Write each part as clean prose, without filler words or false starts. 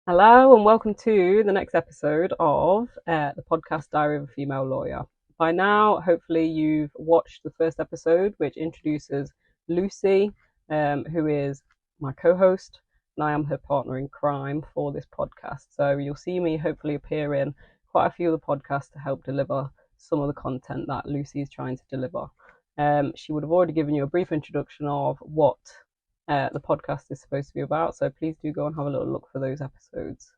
Hello and welcome to the next episode of the podcast Diary of a Female Lawyer. By now, hopefully, you've watched the first episode, which introduces Lucy, who is my co host, and I am her partner in crime for this podcast. So you'll see me hopefully appear in quite a few of the podcasts to help deliver some of the content that Lucy is trying to deliver. She would have already given you a brief introduction of what the podcast is supposed to be about. So please do go and have a little look for those episodes.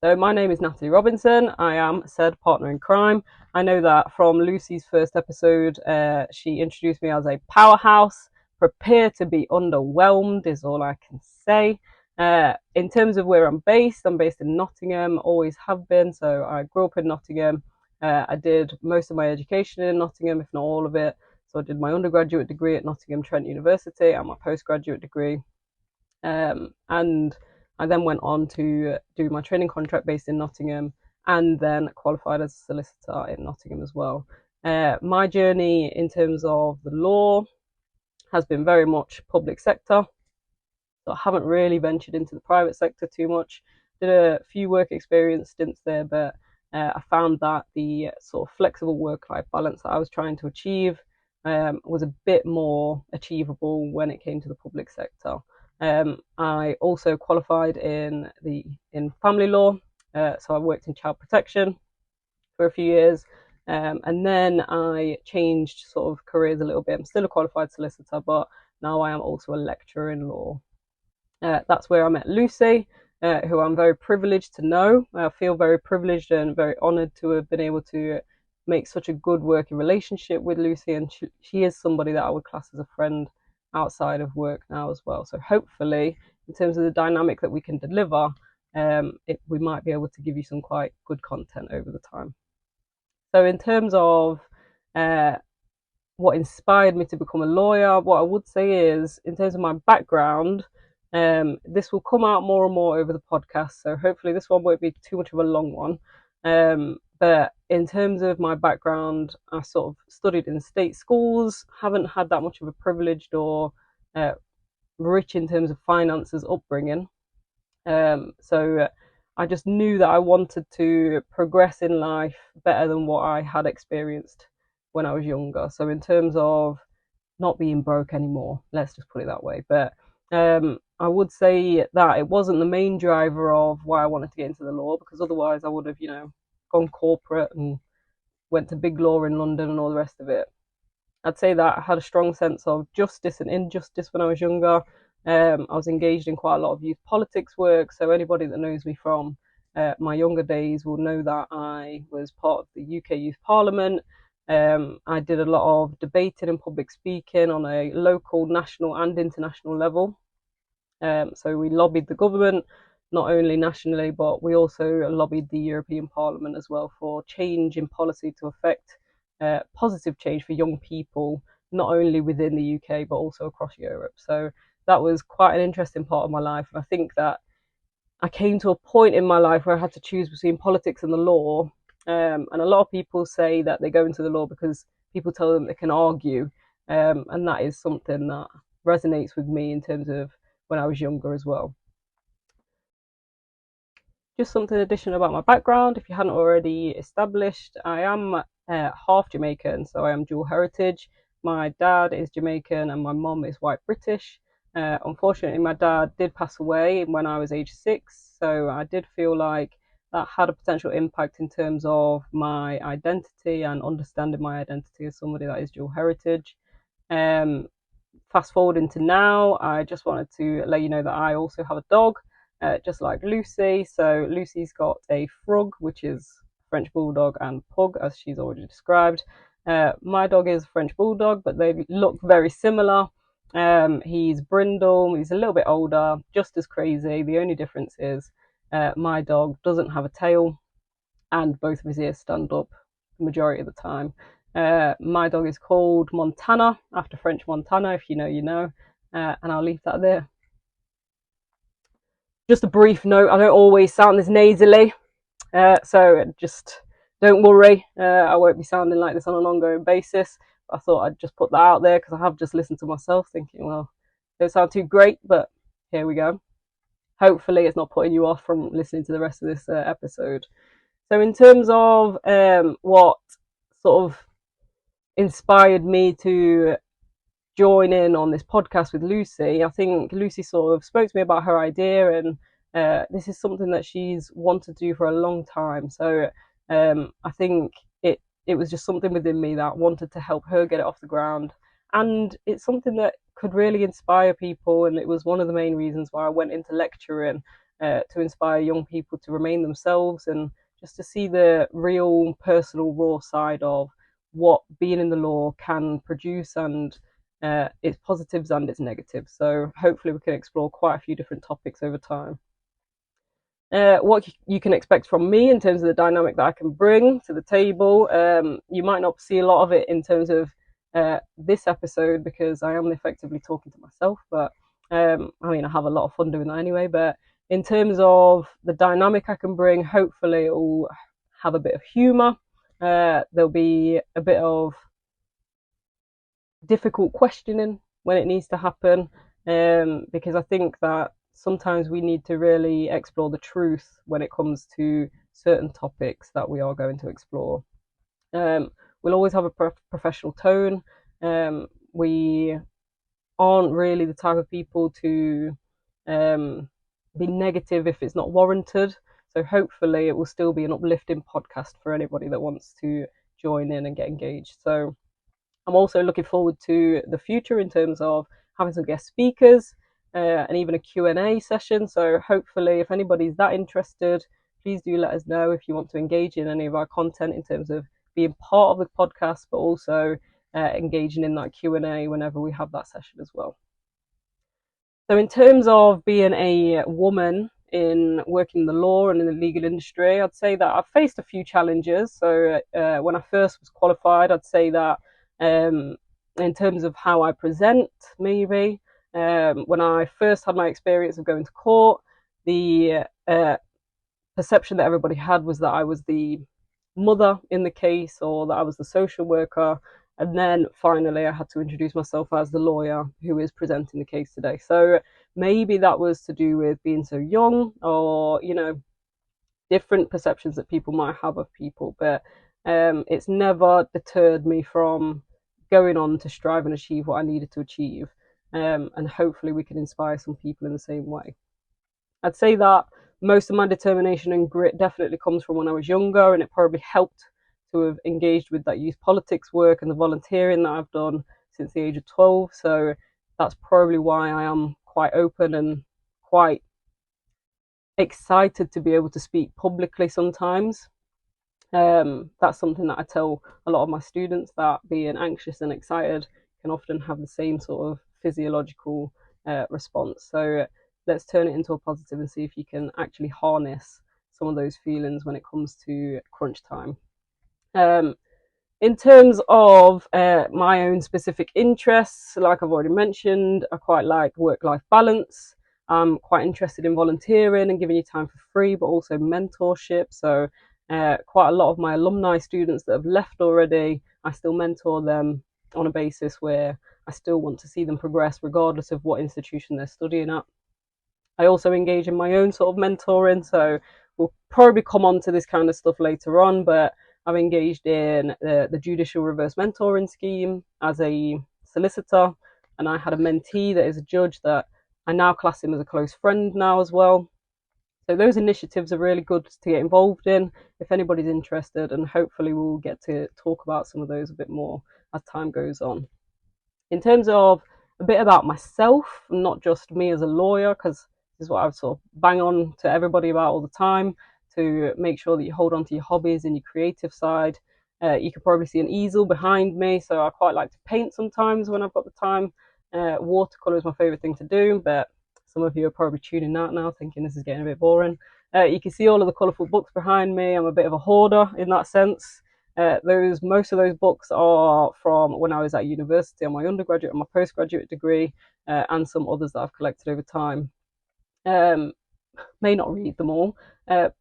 So my name is Natalie Robinson. I am said partner in crime. I know that from Lucy's first episode, she introduced me as a powerhouse. Prepare to be underwhelmed is all I can say. In terms of where I'm based in Nottingham, always have been. So I grew up in Nottingham. I did most of my education in Nottingham, if not all of it. So I did my undergraduate degree at Nottingham Trent University and my postgraduate degree. And I then went on to do my training contract based in Nottingham and then qualified as a solicitor in Nottingham as well. My journey in terms of the law has been very much public sector. So I haven't really ventured into the private sector too much. Did a few work experience stints there, but I found that the sort of flexible work-life balance that I was trying to achieve was a bit more achievable when it came to the public sector. I also qualified in family law, so I worked in child protection for a few years, and then I changed sort of careers a little bit. I'm still a qualified solicitor, but now I am also a lecturer in law. That's where I met Lucy, who I'm very privileged to know. I feel very privileged and very honoured to have been able to make such a good working relationship with Lucy, and she is somebody that I would class as a friend outside of work now as well. So hopefully, in terms of the dynamic that we can deliver, we might be able to give you some quite good content over the time. So in terms of what inspired me to become a lawyer, what I would say is, in terms of my background, this will come out more and more over the podcast. So hopefully this one won't be too much of a long one. But in terms of my background, I sort of studied in state schools, haven't had that much of a privileged or rich in terms of finances upbringing. So I just knew that I wanted to progress in life better than what I had experienced when I was younger. So in terms of not being broke anymore, let's just put it that way. But I would say that it wasn't the main driver of why I wanted to get into the law, because otherwise I would have, gone corporate and went to big law in London and all the rest of it. I'd say that I had a strong sense of justice and injustice when I was younger. I was engaged in quite a lot of youth politics work, so anybody that knows me from my younger days will know that I was part of the UK Youth Parliament. I did a lot of debating and public speaking on a local, national, and international level. So we lobbied the government, not only nationally, but we also lobbied the European Parliament as well for change in policy to affect positive change for young people, not only within the UK, but also across Europe. So that was quite an interesting part of my life. And I think that I came to a point in my life where I had to choose between politics and the law. And a lot of people say that they go into the law because people tell them they can argue. And that is something that resonates with me in terms of when I was younger as well. Just something additional about my background, if you hadn't already established, I am half Jamaican, so I am dual heritage. My dad is Jamaican and my mom is white British. Unfortunately, my dad did pass away when I was age 6, so I did feel like that had a potential impact in terms of my identity and understanding my identity as somebody that is dual heritage. Um, Fast forward into now, I just wanted to let you know that I also have a dog, just like Lucy. So Lucy's got a Frog, which is French Bulldog and Pug, as she's already described. My dog is French Bulldog, but they look very similar. He's brindle, he's a little bit older, just as crazy. The only difference is my dog doesn't have a tail and both of his ears stand up the majority of the time. My dog is called Montana, after French Montana. If you know, you know. And I'll leave that there. Just a brief note, I don't always sound this nasally, so just don't worry. I won't be sounding like this on an ongoing basis. I thought I'd just put that out there because I have just listened to myself thinking, well, don't sound too great, but here we go. hopefully it's not putting you off from listening to the rest of this episode. So in terms of what sort of inspired me to join in on this podcast with Lucy, I think Lucy sort of spoke to me about her idea, and this is something that she's wanted to do for a long time. So I think it was just something within me that wanted to help her get it off the ground, and it's something that could really inspire people. And it was one of the main reasons why I went into lecturing, to inspire young people to remain themselves and just to see the real personal raw side of what being in the law can produce, and its positives and its negatives. So hopefully we can explore quite a few different topics over time. What you can expect from me in terms of the dynamic that I can bring to the table. You might not see a lot of it in terms of this episode because I am effectively talking to myself, but I mean, I have a lot of fun doing that anyway. But in terms of the dynamic I can bring, hopefully it will have a bit of humour. There'll be a bit of difficult questioning when it needs to happen, because I think that sometimes we need to really explore the truth when it comes to certain topics that we are going to explore. We'll always have a professional tone. We aren't really the type of people to be negative if it's not warranted. So hopefully it will still be an uplifting podcast for anybody that wants to join in and get engaged. So I'm also looking forward to the future in terms of having some guest speakers, and even a Q&A session. So hopefully if anybody's that interested, please do let us know if you want to engage in any of our content in terms of being part of the podcast, but also engaging in that Q&A whenever we have that session as well. So in terms of being a woman in working in the law and in the legal industry, I'd say that I've faced a few challenges. So when I first was qualified, I'd say that in terms of how I present, maybe, when I first had my experience of going to court, the perception that everybody had was that I was the mother in the case, or that I was the social worker. And then finally I had to introduce myself as the lawyer who is presenting the case today. So maybe that was to do with being so young, or, you know, different perceptions that people might have of people. But it's never deterred me from going on to strive and achieve what I needed to achieve. And hopefully we can inspire some people in the same way. I'd say that most of my determination and grit definitely comes from when I was younger, and it probably helped to have engaged with that youth politics work and the volunteering that I've done since the age of 12. So that's probably why I am quite open and quite excited to be able to speak publicly sometimes. That's something that I tell a lot of my students, that being anxious and excited can often have the same sort of physiological response. So let's turn it into a positive and see if you can actually harness some of those feelings when it comes to crunch time. In terms of my own specific interests, like I've already mentioned, I quite like work-life balance. I'm quite interested in volunteering and giving you time for free, but also mentorship. So quite a lot of my alumni students that have left already, I still mentor them on a basis where I still want to see them progress regardless of what institution they're studying at. I also engage in my own sort of mentoring, so we'll probably come on to this kind of stuff later on, but I've engaged in the judicial reverse mentoring scheme as a solicitor, and I had a mentee that is a judge that I now class him as a close friend now as well. So those initiatives are really good to get involved in if anybody's interested, and hopefully we'll get to talk about some of those a bit more as time goes on. In terms of a bit about myself, not just me as a lawyer, because this is what I sort of bang on to everybody about all the time, to make sure that you hold on to your hobbies and your creative side. You can probably see an easel behind me, so I quite like to paint sometimes when I've got the time. Watercolour is my favourite thing to do, but some of you are probably tuning out now thinking this is getting a bit boring. You can see all of the colourful books behind me. I'm a bit of a hoarder in that sense. Most of those books are from when I was at university on my undergraduate and my postgraduate degree, and some others that I've collected over time. May not read them all,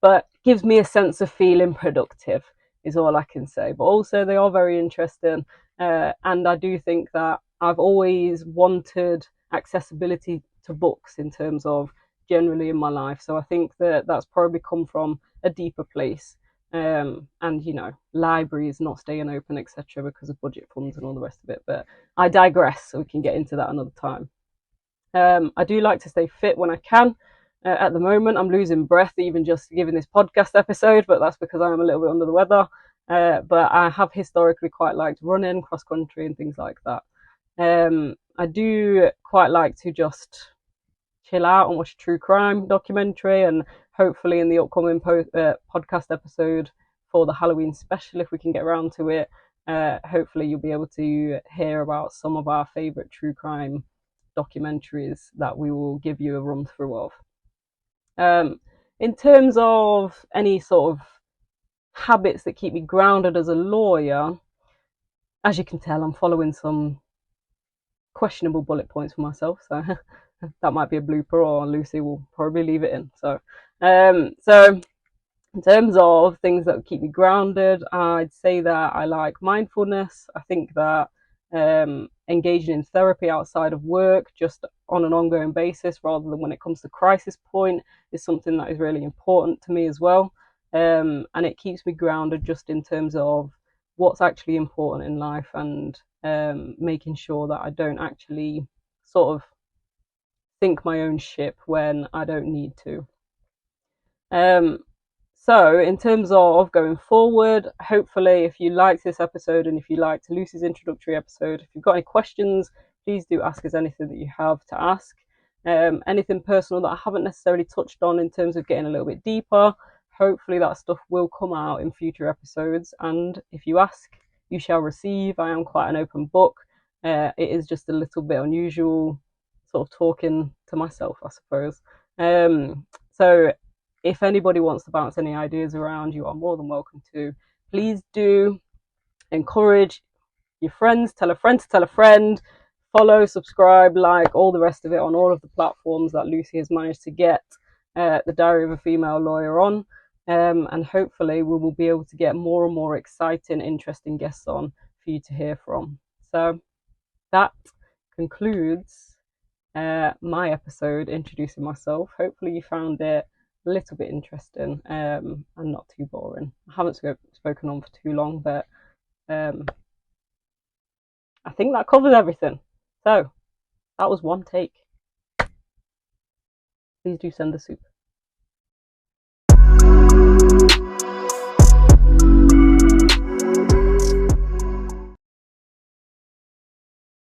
but gives me a sense of feeling productive is all I can say. But also they are very interesting, and I do think that I've always wanted accessibility to books in terms of generally in my life. So I think that that's probably come from a deeper place. And libraries not staying open, etc., because of budget funds and all the rest of it. But I digress, so we can get into that another time. I do like to stay fit when I can. At the moment, I'm losing breath even just giving this podcast episode, but that's because I am a little bit under the weather. But I have historically quite liked running, cross country, and things like that. I do quite like to just chill out and watch a true crime documentary, and hopefully in the upcoming podcast episode for the Halloween special, if we can get around to it, hopefully you'll be able to hear about some of our favourite true crime documentaries that we will give you a run through of. In terms of any sort of habits that keep me grounded as a lawyer, as you can tell, I'm following some questionable bullet points for myself, so that might be a blooper, or Lucy will probably leave it in. So in terms of things that keep me grounded, I'd say that I like mindfulness. I think that engaging in therapy outside of work, just on an ongoing basis, rather than when it comes to crisis point, is something that is really important to me as well. And it keeps me grounded just in terms of what's actually important in life, and making sure that I don't actually sort of sink my own ship when I don't need to. So in terms of going forward, hopefully if you liked this episode, and if you liked Lucy's introductory episode, if you've got any questions, please do ask us anything that you have to ask. Anything personal that I haven't necessarily touched on in terms of getting a little bit deeper, hopefully that stuff will come out in future episodes. And if you ask, you shall receive. I am quite an open book. It is just a little bit unusual sort of talking to myself, I suppose. So if anybody wants to bounce any ideas around, you are more than welcome to. Please do encourage your friends, tell a friend to tell a friend, follow, subscribe, like, all the rest of it on all of the platforms that Lucy has managed to get the Diary of a Female Lawyer on. And hopefully we will be able to get more and more exciting, interesting guests on for you to hear from. So that concludes my episode introducing myself. Hopefully you found it a little bit interesting and not too boring. I haven't spoken on for too long, but I think that covers everything. So that was one take. Please do send the soup.